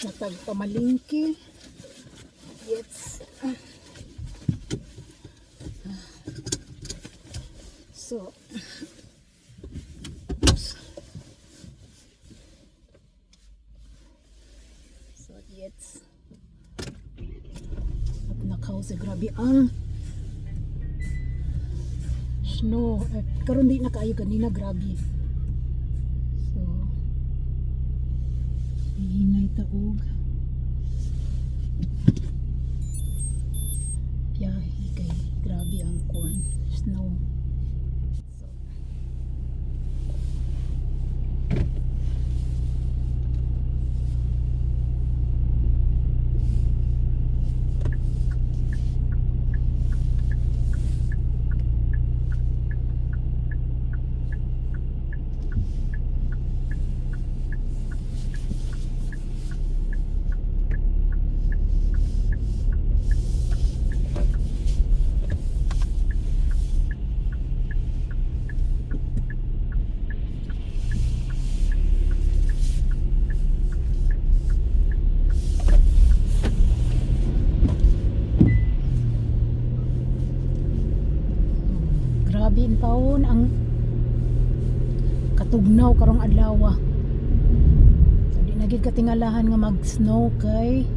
Natagpamalingki. Yes. So, oops. So, yes. At nakause, grabe ang snow. Karon di na kaayo kanina, grabe. So, hinay taog. Biyahe kay grabe ang kuwan, snow. Grabe ang taon ang katugnaw karong adlaw. So di na gid katingalahan nga mag-snow kay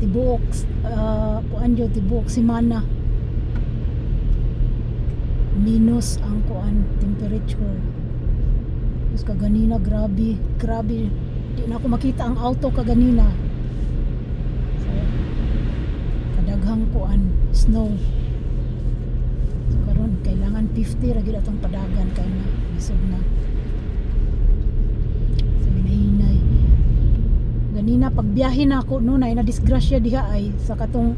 tibuok kuan jud tibuok semana minus ang kuan temperature. Mas kaganina grabe di na ako makita ang auto kaganina. So kadaghang kuan snow. Kailangan 50 ra gyud atong padagan kay na bisog na. So hinahinay. Ganina pagbiyahe na ako no na disgrasya diha ay sa katong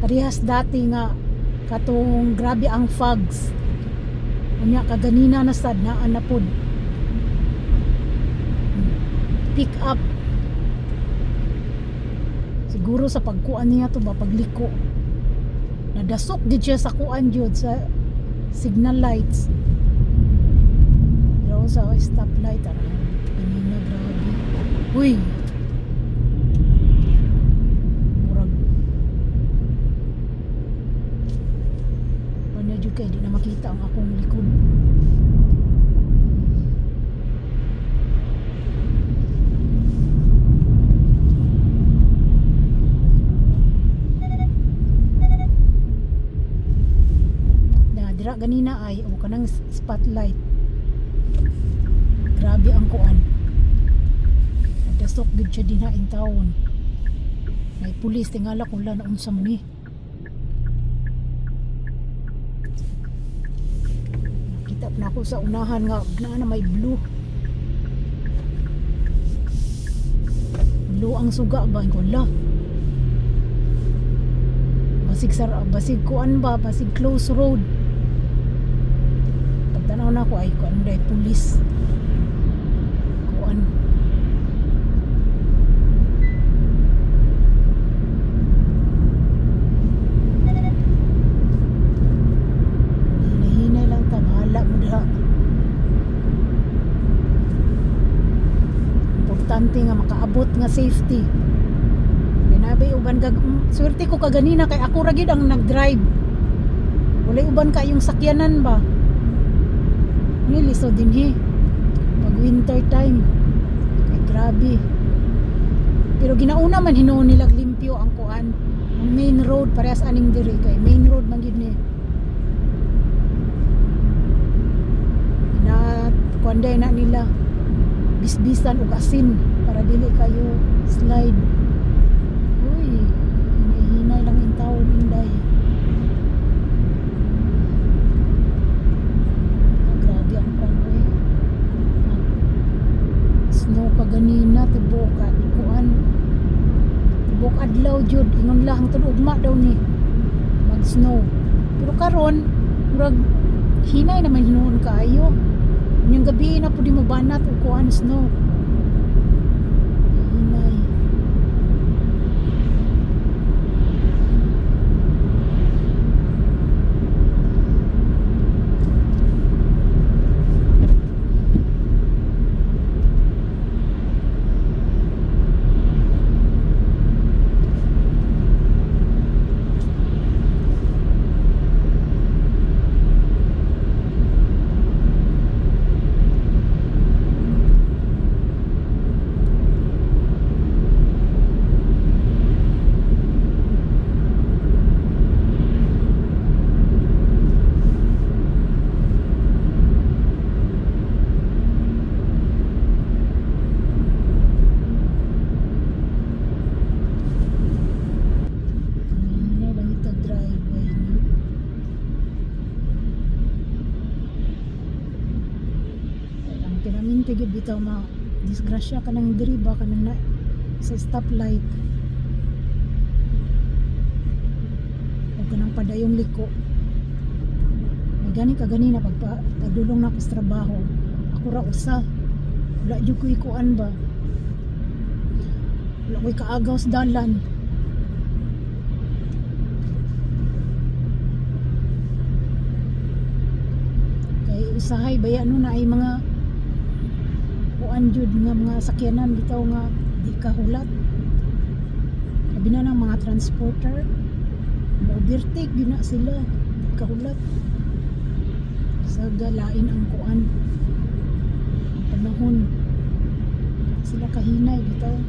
parehas dati nga katong grabe ang fogs. Unya kaganina na sad naa na pod. Pick up. Siguro sa pagkuan niya to ba pagliko. Nadasok gid siya sa kuan jud sa signal lights. Pero sa stoplight kanina grabe. Uy. Murag. Wala jud kay di na makita ang akong likod. Dira ganina ay o kanang spotlight. Grabe ang kuan. Nagdasok gid siya dinha in town. May pulis tingala kung la na unsa man ni. Nakita na ako sa unahan nga na may blue. Blue ang suga ba ko la. Basig kuan ba, basig close road. Tanaw na ko ay kuan day pulis kuan hinay lang ta bahala mo diha. Importante nga makaabot nga safety. Binabi uban swerte ko kaganina kay ako ra gid ang nag-drive. Wala uban kayong sakyanan ba. Niliso din pag winter time ay grabe, pero ginauna man hinuon nila limpyo ang kuan ang main road parehas aning diri kay main road man gid ni na kuan day na nila bisbisan ug asin para dili kayo slide. Uy hinay lang in taon inday. Snow kaganina tibok at kuan tibok adlaw jud ingon lang tulugma daw ni mag snow, pero karon murag hinay naman hinuon kaayo yung gabi na pud mo banat og kuan snow. Hinay. Pinaminti gid bitaw ma disgrasya ka nang diri ba ka nang na sa stoplight. Huwag ka nang padayong liko. May gani ka ganina pagdulong na ako sa trabaho. Ako ra usa. Wala jud ko ikuan ba. Wala ko'y kaagaw sa dalan. Kay usahay baya no na ay mga kuan jud nga mga sakyanan bitaw nga di kahulat. Sabi na ng mga transporter, ma-overtake gina sila, di kahulat. Sa galain ang kuan. Ang panahon. Sila kahinay bitaw.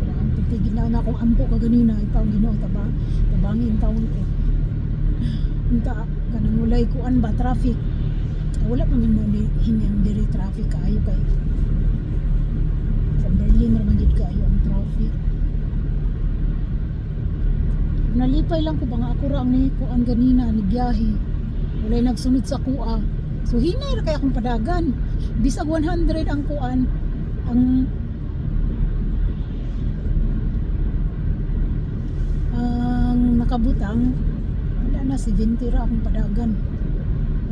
Ang titigil na akong ampo ka ganina, ikaw Ginoo tabangin taon ko. Unta kanang ulay kuan ba traffic. Wala pa man hinyang diri traffic kaayo kay sa Berlin ra man gid kaayo ang traffic. Nalipay lang ko ba nga ako ra ang ni kuan ganina ni biyahe. Walay nagsunod sa kuha. So hinay ra kay akong padagan. Bisag 100 ang kuan ang nakabutang wala na 70 ra akong padagan.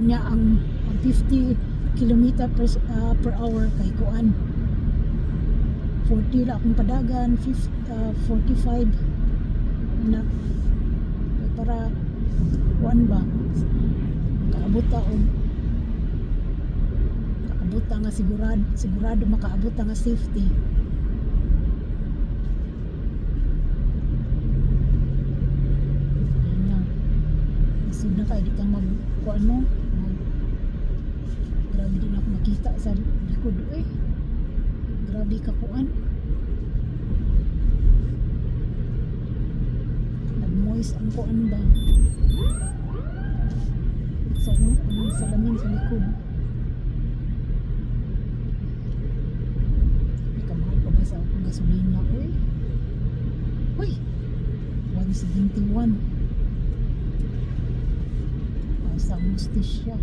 Unya ang 50 km per hour kay kuan 40 ra akong padagan 45 na kay para kuan ba kaabot nga sigurado makaabot nga safety. Ayun na isod na kay di kang mag kuan mo grabe din ako makita sa likod grabe ka kuan nag-moist ang kuan ba so anong salamin sa likod kamahal pa ba sa akong gasolina uy 171 sa mustis siya